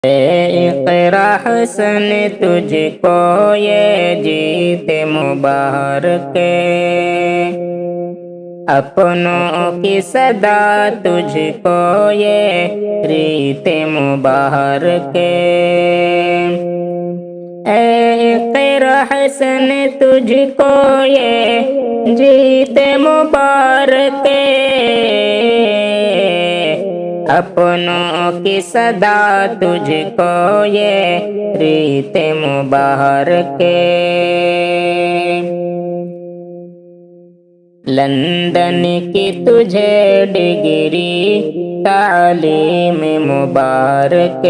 اقرا حسن تجھ کو یہ جیت مبارک، اپنوں کی صدا تجھ کو یہ ریت مبارک، اے اقرا حسن تجھ کو یہ جیت مبارک، اپنوں کی صدا تجھ کو یہ ریت مبارک، لندن کی تجھے ڈگری تعلیم مبارک،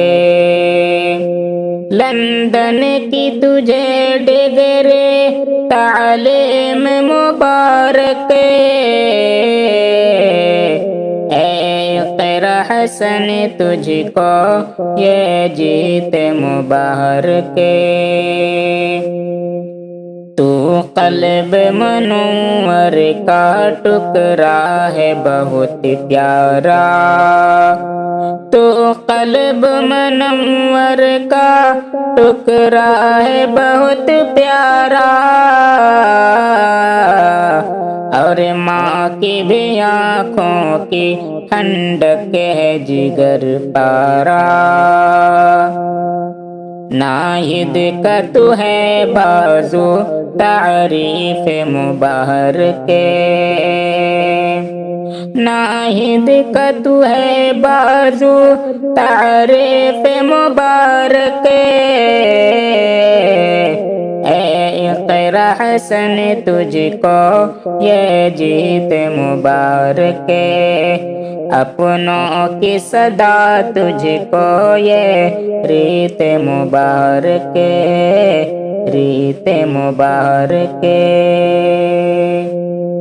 لندن کی تجھے ڈگری تعلیم مبارک، اے اقرا حسن تجھ کو یہ جیت مبارک، تو قلب منور کا ٹکڑا ہے بہت پیارا، تو قلب منور کا ٹکڑا ہے بہت پیارا، اور ماں کی بھی آنکھوں کی ٹھنڈک ہے جگر پارا، ناہید کا تو ہے بازو تعریف مبارک، ناہید کا تو ہے بازو تعریف مبارک، اے اقرا حسن تجھ کو یہ جیت مبارک، اپنوں کی صدا تجھ کو یہ ریت مبارک، ریت مبارک۔